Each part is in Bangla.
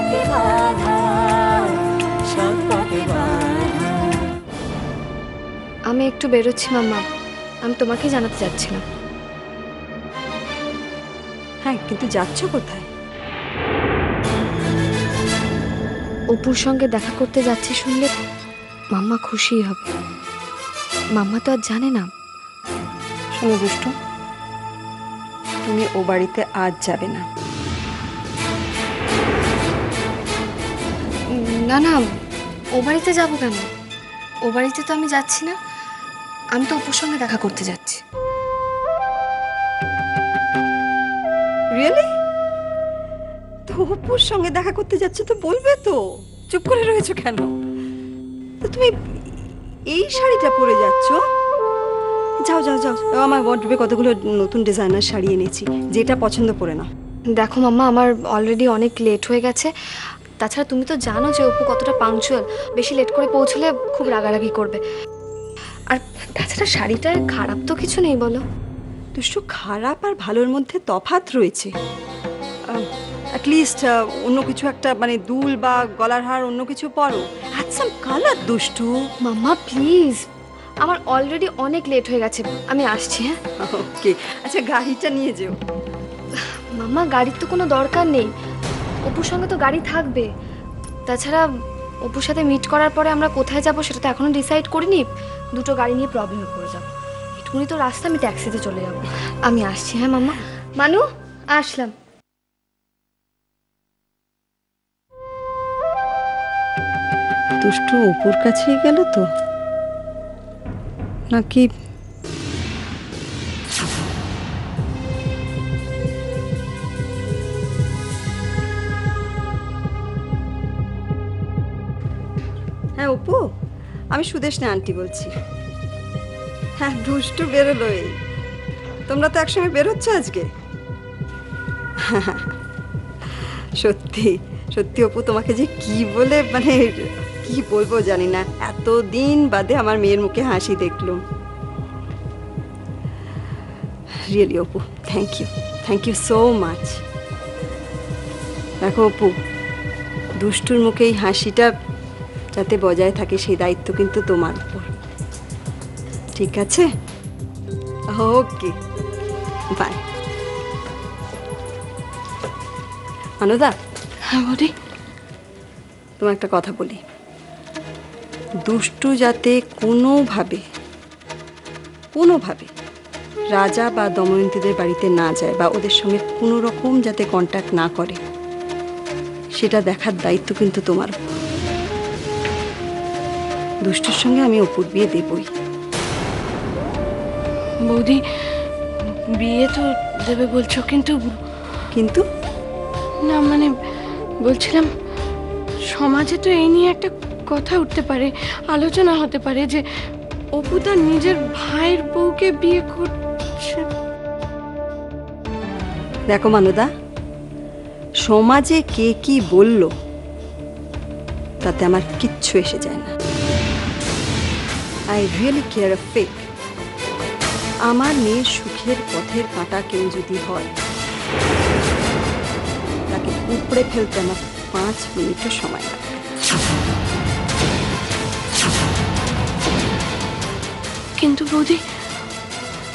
পথে বাধা, সৎ পথে বাধা। আমি একটু বেরোচ্ছি মাম্মা, আমি তোমাকে জানাতে যাচ্ছিলাম। হ্যাঁ, কিন্তু যাচ্ছ কোথায়? অপুর সঙ্গে দেখা করতে যাচ্ছি শুনলে মাম্মা খুশিই হবে। মাম্মা তো আর জানে না। শোনো দুষ্টু, তুমি ও বাড়িতে আজ যাবে না। না না, ও বাড়িতে যাবো কেন? ও বাড়িতে তো আমি যাচ্ছি না, আমি তো অপুর সঙ্গে দেখা করতে যাচ্ছি। রিয়েলি? তো অপুর সঙ্গে দেখা করতে যাচ্ছ তো বলবে তো, চুপ করে রয়েছো কেন? তো তুমি এই শাড়িটা পরে যাচ্ছ? যাও যাও যাও, আমার ওয়ার্ডরোবে কতগুলো নতুন ডিজাইনার শাড়ি এনেছি, যেটা পছন্দ করে নাও। দেখো মাম্মা, আমার অলরেডি অনেক লেট হয়ে গেছে। তাছাড়া তুমি তো জানো যে অপু কতটা পাংচুয়াল, বেশি লেট করে পৌঁছলে খুব রাগারাগি করবে। আর তাছাড়া শাড়িটার খারাপ তো কিছু নেই বলো। দুষ্টু, খারাপ আর ভালোর মধ্যে তফাৎ রয়েছে। অ্যাটলিস্ট অন্য কিছু একটা, মানে দুল বা গলার হার অন্য কিছু পরো। হ্যাড সাম কালার দুষ্টু। মাম্মা প্লিজ, আমার অলরেডি অনেক লেট হয়ে গেছে, আমি আসছি। হ্যাঁ ওকে, আচ্ছা গাড়িটা নিয়ে যেও। মাম্মা, গাড়ির তো কোনো দরকার নেই, অপুর সঙ্গে তো গাড়ি থাকবে। তাছাড়া অপুর সাথে মিট করার পরে আমরা কোথায় যাব সেটা তো এখনো ডিসাইড করিনি। দুটো গাড়ি নিয়ে প্রবলেমে পড়ে যাবো। এটুকুনি তো রাস্তা, আমি ট্যাক্সিতে চলে যাবো। আমি আসছি। হ্যাঁ মাম্মা। মানু, আসলাম। দুষ্টু অপুর কাছেই গেল তো নাকি? হ্যাঁ অপু, আমি সুদেশনা আন্টি বলছি। হ্যাঁ, দুষ্টু বেরোলো। এই তোমরা তো একসঙ্গে বেরোচ্ছ আজকে? সত্যি সত্যি অপু, তোমাকে যে কি বলে, মানে কি বলবো জানি না, এতদিন বাদে আমার মেয়ের মুখে হাসি দেখলাম। Really Apu, thank you so much. দেখো অপু, দুষ্টুর মুখে এই হাসিটা যাতে বজায় থাকে সেই দায়িত্ব কিন্তু তোমার উপর, ঠিক আছে? ওকে, বাই। অনুদা। হ্যাঁ বলি। তোমার একটা কথা বলি, দুষ্টু যাতে কোনোভাবে রাজা বা দময়ন্তীদের বাড়িতে না যায় বা ওদের সঙ্গে কোনো রকম যাতে কন্ট্যাক্ট না করে, সেটা দেখার দায়িত্ব কিন্তু তোমার। দুষ্টুর সঙ্গে আমি অপুর বিয়ে দেবই। বৌদি, বিয়ে তো দেবে বলছো, কিন্তু কিন্তু না, মানে বলছিলাম সমাজে তো এই নিয়ে একটা কথা উঠতে পারে, আলোচনা হতে পারে যে অপু তার নিজের ভাইয়ের বউকে বিয়ে করছে। দেখো মানুদা, সমাজে কে কি বলল তাতে আমার কিচ্ছু এসে যায় না। I really care a fig. আমার মেয়ের সুখের পথের কাঁটা কেউ যদি হয়, তাকে উপড়ে ফেলতে আমার 5 মিনিটও সময় লাগে। কিন্তু বৌদি,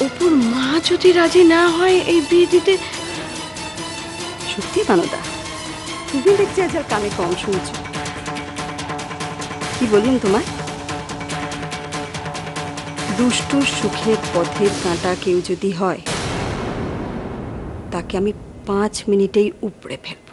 অপুর মা যদি রাজি না হয় এই বিয়ে দিতে? সত্যি মানুদা, তুমি দেখছি আজ আর কানে কম শুনছো। কি বললাম তোমায়? দুষ্টুর সুখের পথের কাঁটা কেউ যদি হয়, তাকে আমি 5 মিনিটেই উপড়ে ফেলব।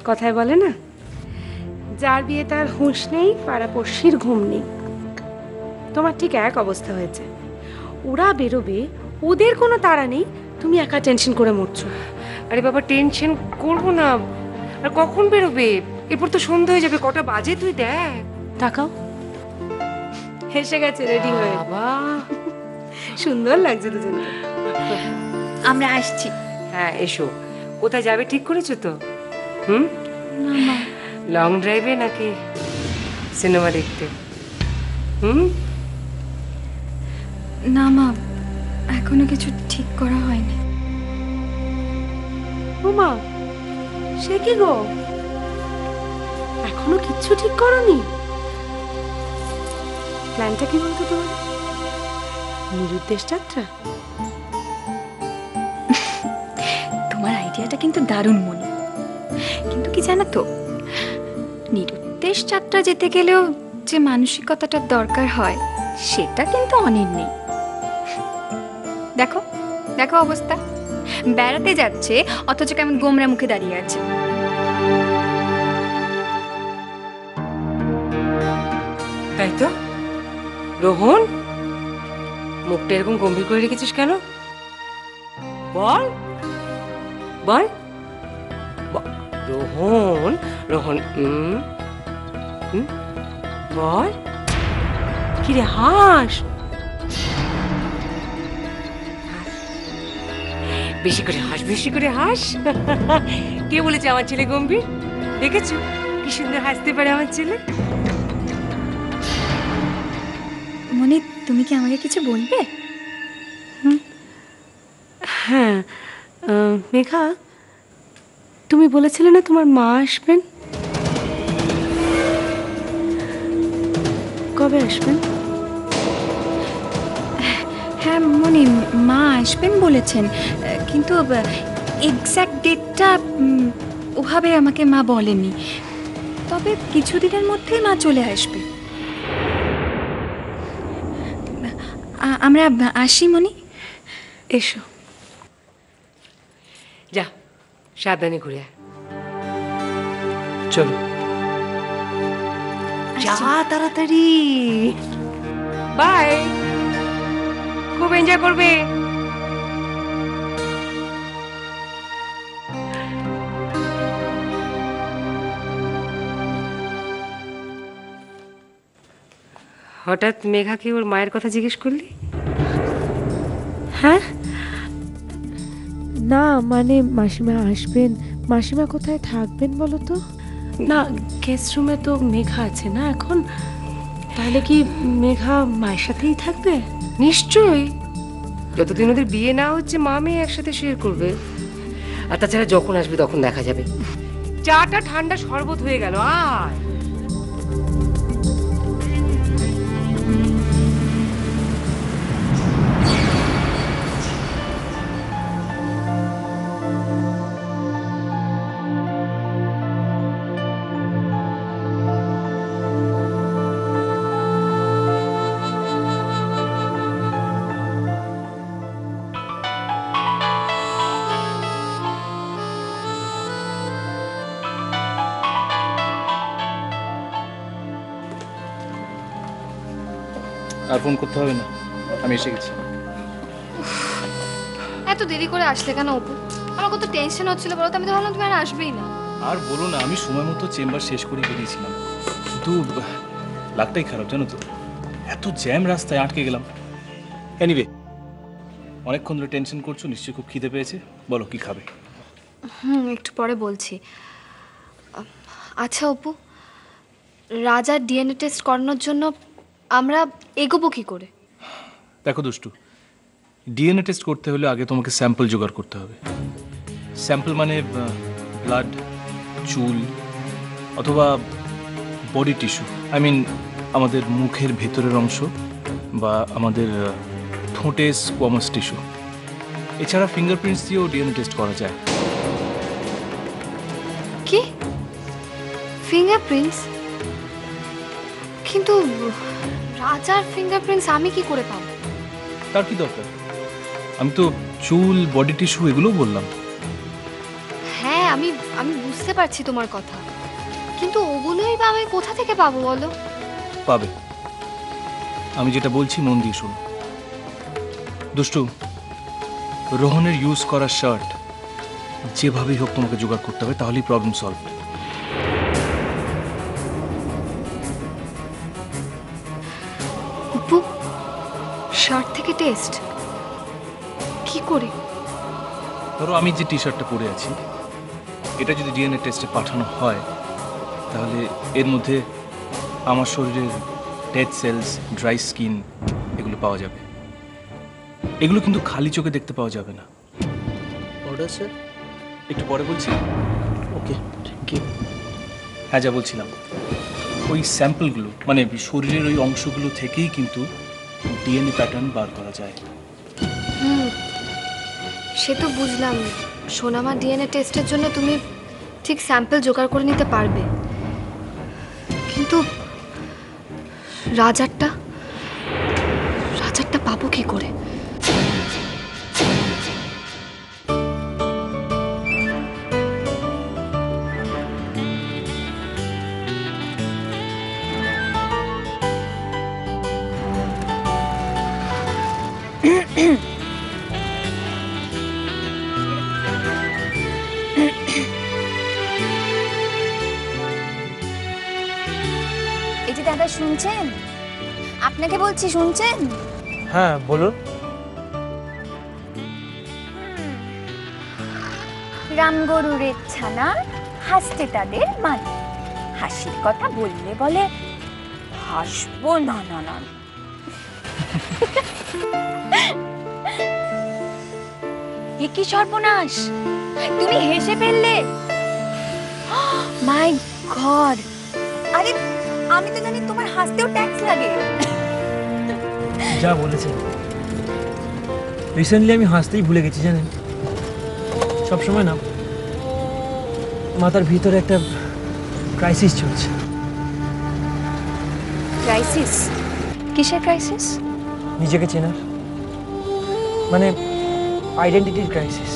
কথায় বলে না, যার বিয়ে তার হুঁশ নেই, পাড়াপড়শির ঘুম নেই। তোমার ঠিক এক অবস্থা হয়েছে। ওরা বেরোবে, ওদের কোনো তাড়া নেই, তুমি একা টেনশন করে মরছো। আরে বাবা, টেনশন করবো না। আর কখন বেরোবে? এরপর তো সন্ধ্যা হয়ে যাবে। কটা বাজে তুই দেখ। তাকাও, এসে গেছে রেডি হয়ে। বাবা, সুন্দর লাগছে দুজনে। আমরা আসছি। হ্যাঁ এসো। কোথায় যাবে ঠিক করেছো তো? লং ড্রাইভে নাকি সিনেমা দেখতে? না মা, এখনো কিছু ঠিক করা হয়নি। ওমা, সে কি গো, এখনো কিচ্ছু ঠিক করনি? প্ল্যানটা কি বলতো তোমার? নিরুদ্দেশ যাত্রা? তোমার আইডিয়াটা কিন্তু দারুণ মনে, কিন্তু কি জানো তো, নিরুদ্দেশ যাত্রা যেতে গেলেও যে মানসিকতাটার দরকার হয় সেটা কিন্তু অনেক নেই। দেখো দেখো অবস্থা, বেড়াতে যাচ্ছে অথচ কেমন গোমরা মুখে দাঁড়িয়ে আছে। তাই তো। রোহন, মুখটা এরকম গম্ভীর করে রেখেছিস কেন? বল বল। রোহন রোহন, বল। কিরে হাস, বেশি করে হাস, বেশি করে হাস। কে বলেছে আমার ছেলে গম্ভীর? দেখেছো কি সুন্দর হাসতে পারে আমার ছেলে। মনি, তুমি কি আমাকে কিছু বলবে? হ্যাঁ মেঘা, তুমি বলেছিলে না তোমার মা আসবেন? কবে আসবেন? হ্যাঁ মনি, মা আসবেন বলেছেন, কিন্তু এক্স্যাক্ট ডেটটা ওভাবে আমাকে মা বলেনি। তবে কিছুদিনের মধ্যেই মা চলে আসবে। আমরা আসি মনি। এসো। যা সাবধানে ঘুরে আয়। চলো যা তাড়াতাড়ি। বাই, খুব এনজয় করবে। হঠাৎ মেঘাকে ওর মায়ের কথা জিজ্ঞেস করলি? হ্যাঁ না, মানে মাসিমা আসবেন। মাসিমা কোথায় থাকবেন বলো তো? না, গেস্ট রুমে তো মেঘা আছে না এখন, তাহলে কি মেঘা মায়ের সাথেই থাকবে? নিশ্চয়ই, যতদিন ওদের বিয়ে না হচ্ছে মা মেয়ে একসাথে শেয়ার করবে। আর তাছাড়া যখন আসবে তখন দেখা যাবে। চাটা ঠান্ডা শরবত হয়ে গেল, আয়। আর ফোন করতে হবে না, আমি এসে গেছি। এত দেরি করে আসলে কেন অপু? আমার কত টেনশন হচ্ছিল বলো তো, আমি তো ভাবলাম তুমি আর আসবেই না। আর বলো না, আমি সময় মতো চেম্বার শেষ করে বেরিয়েছিলাম, কিন্তু লাকটাই খারাপ জানো তো, এত জ্যাম রাস্তায় আটকে গেলাম। এনিওয়ে, অনেকক্ষণ ধরে টেনশন করছো, নিশ্চয়ই খুব খিদে পেয়েছে। বলো কি খাবে? একটু পরে বলছি। আচ্ছা অপু, রাজার ডিএনএ টেস্ট করানোর জন্য আমরা এগোবো কি করে? দেখো দুষ্টু, ডিএনএ টেস্ট করতে হলে আগে তোমাকে স্যাম্পল জোগাড় করতে হবে। স্যাম্পল মানে ব্লাড, চুল অথবা বডি টিস্যু, আই মিন আমাদের মুখের ভেতরের অংশ বা আমাদের ঠোঁটে স্কোয়ামাস টিস্যু। এছাড়া ফিঙ্গারপ্রিন্টস দিয়েও ডিএনএ টেস্ট করা যায়। কি ফিঙ্গারপ্রিন্টস? কিন্তু রাজার ফিঙ্গারপ্রিন্টস আমি কি করে পাবো? তার কি দরকার? আমি তো চুল, বডি টিস্যু এগুলো বললাম। হ্যাঁ, আমি বুঝতে পারছি তোমার কথা, কিন্তু ওগুলোই বা আমি কোথা থেকে পাবো বলো? পাবে, আমি যেটা বলছি মন দিয়ে শুনো। দুষ্টু, রোহনের ইউজ করা শার্ট যেভাবেই হোক তোমাকে জোগাড় করতে হবে, তাহলেই প্রবলেম সলভ। অপু, শার্ট থেকে টেস্ট কি করে? ধরো আমি যে টি শার্টটা পরে আছি, এটা যদি ডিএনএ টেস্টে পাঠানো হয়, তাহলে এর মধ্যে আমার শরীরের ডেড সেলস, ড্রাই স্কিন এগুলো পাওয়া যাবে। এগুলো কিন্তু খালি চোখে দেখতে পাওয়া যাবে না। Order sir. একটু পরে বলছি। ওকে, থ্যাংক ইউ। হ্যাঁ, যা বলছিলাম, ওই স্যাম্পলগুলো মানে শরীরের ওই অংশগুলো থেকেই কিন্তু ডিএনএ প্যাটার্ন বার করা যায়। সে তো বুঝলাম, সোনামা ডিএনএ টেস্টের জন্য তুমি ঠিক স্যাম্পল জোগাড় করে নিতে পারবে, কিন্তু রাজারটা পাবো কি করে? এই যে দাদা, শুনছেন? আপনাকে বলছি, শুনছেন? হ্যাঁ বলুন। রামগরুরের ছানা হাসতে তাদের মানে, হাসির কথা বললে বলে হাসবো না না না। এ কি সর্বনাশ, তুমি হেসে ফেললে! মাই গড! আরে আমি তো জানি তোমার হাসতেও ট্যাক্স লাগে। যা বলেছেন, রিসেন্টলি আমি হাসতেই ভুলে গেছি জানেন। সবসময় না, মাথার ভিতরে একটা ক্রাইসিস চলছে। ক্রাইসিস? কিসের ক্রাইসিস? নিজেকে চেনার, মানে আইডেন্টিটির ক্রাইসিস।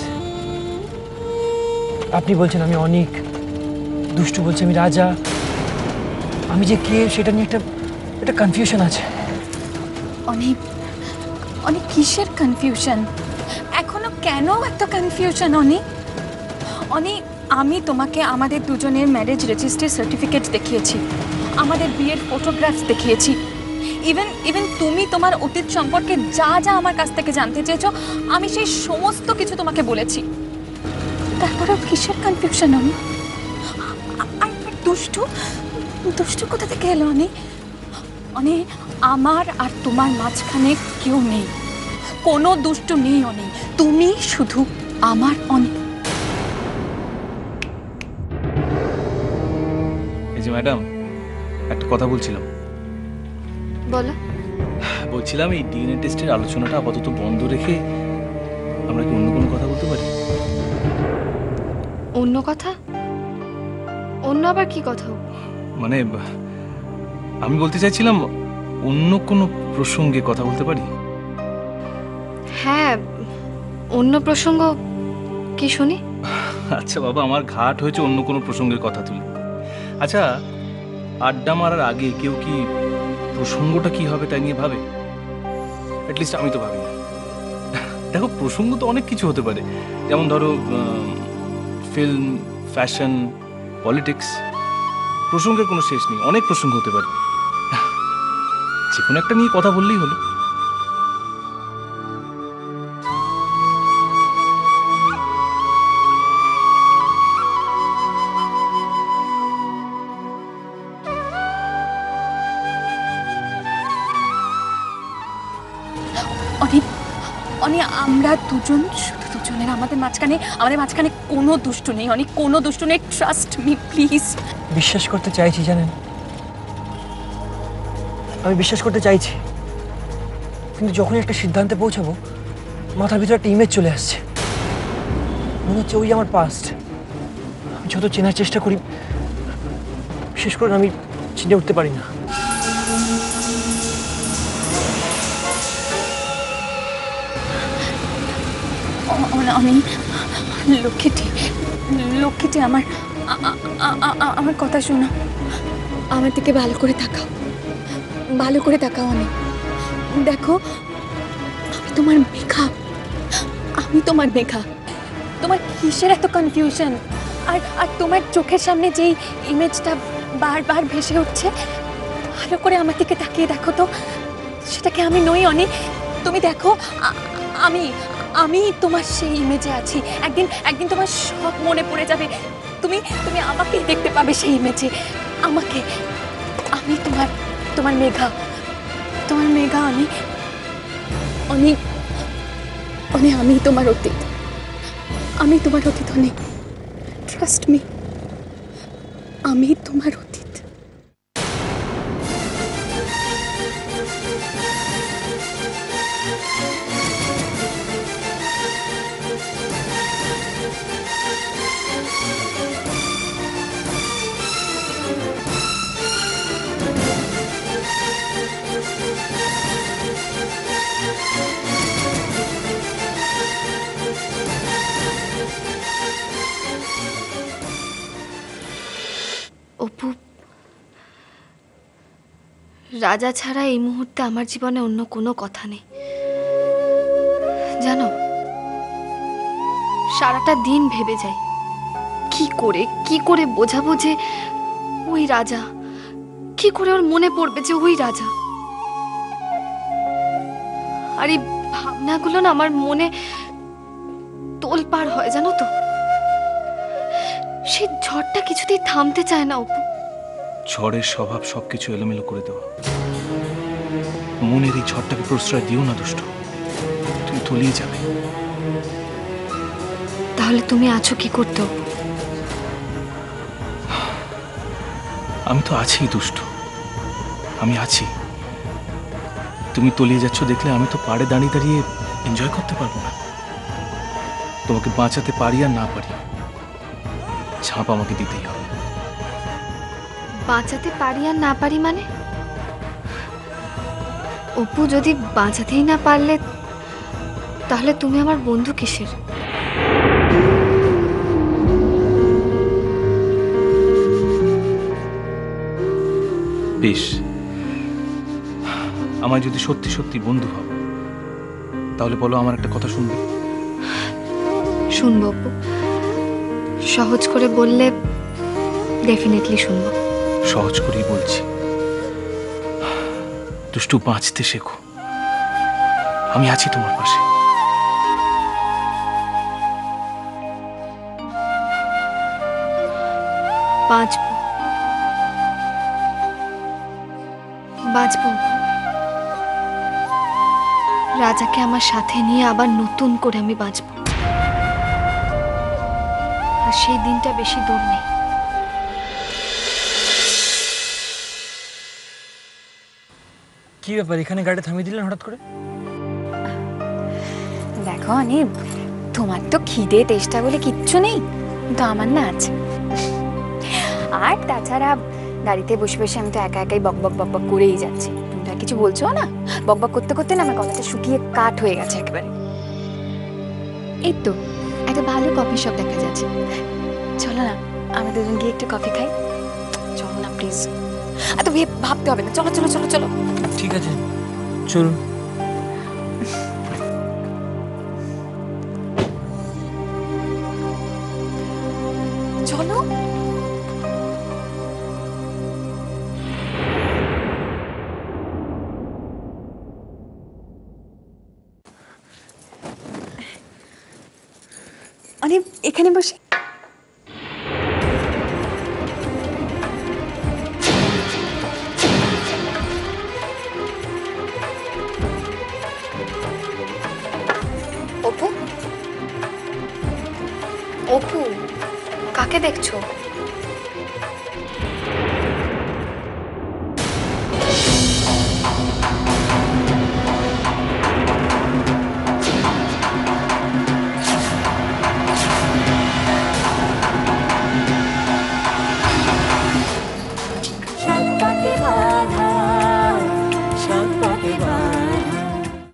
আপনি বলছেন আমি অনেক দুষ্টু, বলছে আমি রাজা, আমি যে কে সেটা নিয়ে একটা কনফিউশন আছে। অনেক অনেক কিসের কনফিউশন? এখনো কেন এত কনফিউশন? অনেক আমি তোমাকে আমাদের দুজনের ম্যারেজ রেজিস্ট্রি সার্টিফিকেট দেখিয়েছি, আমাদের বিয়ের ফটোগ্রাফস দেখিয়েছি, ইভেন তুমি তোমার অতীত সম্পর্কে যা যা আমার কাছ থেকে জানতে চেয়েছো আমি সেই সমস্ত কিছু তোমাকে বলেছি। তারপরেও কিসের কনফিউশন? আর দুষ্টু কোথা থেকে এলো? আমার আর তোমার মাঝখানে কেউ নেই, কোনো দুষ্টু নেই। তুমি শুধু আমার এই যে ম্যাডাম, একটা কথা বলছিলাম। বলো। বলছিলাম এই ডিএনএ টেস্টের আলোচনাটা আপাতত বন্ধ রেখে আমরা কি অন্য কোনো কথা বলতে পারি? অন্য কথা? অন্য আবার কি কথা? মানে আমি বলতে চাইছিলাম অন্য কোনো প্রসঙ্গে কথা বলতে পারি? হ্যাঁ, অন্য প্রসঙ্গ কি শুনি? আচ্ছা বাবা, আমার ঘাট হয়েছে অন্য কোনো প্রসঙ্গের কথা তুলে। আচ্ছা, আড্ডা মারার আগে কেউ কি প্রসঙ্গটা কি হবে তাই নিয়ে ভাবে? অ্যাটলিস্ট আমি তো ভাবি না। দেখো, প্রসঙ্গ তো অনেক কিছু হতে পারে, যেমন ধরো ফিল্ম, ফ্যাশন, পলিটিক্স। প্রসঙ্গের কোনো শেষ নেই, অনেক প্রসঙ্গ হতে পারে। যে কোনো একটা নিয়ে কথা বললেই হলো। আমরা দুজন, শুধু দুজনের, আমাদের মাঝখানে কোনো দুষ্টু নেই। কোনো দুষ্টু নেই, ট্রাস্ট মি প্লিজ। বিশ্বাস করতে চাইছি জানেন, আমি বিশ্বাস করতে চাইছি, কিন্তু যখনই একটা সিদ্ধান্তে পৌঁছাবো মাথার ভিতরে একটা ইমেজ চলে আসছে, মনে হচ্ছে ওই আমার পাস্ট। আমি যত চেনার চেষ্টা করি, বিশেষ করে আমি চিনে উঠতে পারি না। লক্ষ্মীটি আমার কথা শোনো, আমার দিকে ভালো করে তাকাও, অনেক। দেখো, আমি তোমার মেঘা। তোমার কিসের এত কনফিউশন? আর তোমার চোখের সামনে যেই ইমেজটা বারবার ভেসে উঠছে, ভালো করে আমার দিকে তাকিয়ে দেখো তো, সেটাকে আমি নই। তুমি দেখো, আমি তোমার সেই ইমেজে আছি। একদিন তোমার সব মনে পড়ে যাবে, তুমি আমাকেই দেখতে পাবে সেই ইমেজে। আমাকে, আমি তোমার তোমার মেঘা, তোমার মেঘা, আমি অনেক অনেক, আমি তোমার অতীত, আমি তোমার অতীত অনেক, ট্রাস্ট মি, আমি তোমার অতীত। অপু, রাজা ছাড়া এই মুহূর্তে আমার জীবনে অন্য কোনো কথা নেই। জানো, সারাটা দিন ভেবে যাই কি করে বোঝাবো যে ওই রাজা, কি করে ওর মনে পড়বে যে ওই রাজা। আর এই ভাবনাগুলো না আমার মনে তোলপাড় হয়, জানো তো। সেই ঝড়টা কিছুতেই থামতে চায় না অপু। ঝড়ের স্বভাব সবকিছু এলোমেলো করে দেওয়া। মনের এই ঝড়টাকে প্রশ্রয় দিও না দুষ্ট, তুমি তলিয়ে যাবে। তাহলে তুমি আছো কি করতে অপু? আমি তো আছি দুষ্ট, আমি আছি। তুমি তলিয়ে যাচ্ছ দেখলে আমি তো পাড়ে দাঁড়িয়ে দাঁড়িয়ে এনজয় করতে পারবো না। তোমাকে বাঁচাতে পারি আর না পারি, ছাপ আমাকে দিতেই হবে। বাঁচাতে পারি আর না পারি মানে? অপু, যদি বাঁচাতেই না পারলে তাহলে তুমি আমার বন্ধু কিসের? বেশ, আমায় যদি সত্যি সত্যি বন্ধু ভাবো তাহলে বলো, আমার একটা কথা শুনবে? শুনবো অপু, সহজ করে বললে ডেফিনেটলি শুনবো। সহজ করেই বলছি, দুষ্টু, বাঁচতে শেখো। আমি আছি তোমার পাশে। বাঁচবো, বাঁচবো। রাজাকে আমার সাথে নিয়ে আবার নতুন করে আমি বাঁচবো। আর সেই দিনটা বেশি দূর নেই। কি ব্যাপার, এখানে গাড়ি থামিয়ে দিলেন হঠাৎ করে? দেখো অনিব, তোমার তো খিদে তেষ্টা বলে কিচ্ছু নেই, কিন্তু আমার না আছে। আর তাছাড়া গাড়িতে বসে বসে আমি তো একা একাই বক বক বক বক করেই যাচ্ছি। তুমি তো আর কিছু বলছো না, বক বক করতে করতে না আমার গলাটা শুকিয়ে কাঠ হয়ে গেছে একেবারে। এই তো একটা ভালো কফি শপ দেখা যাচ্ছে, চলো না আমরা দুজন গিয়ে একটু কফি খাই। চলো না প্লিজ, এত ভাবতে হবে না, চলো চলো চলো চলো। ঠিক আছে, চলুন। চলো। অনেক এখানে বসে। অপু, অপু, কাকে দেখছো?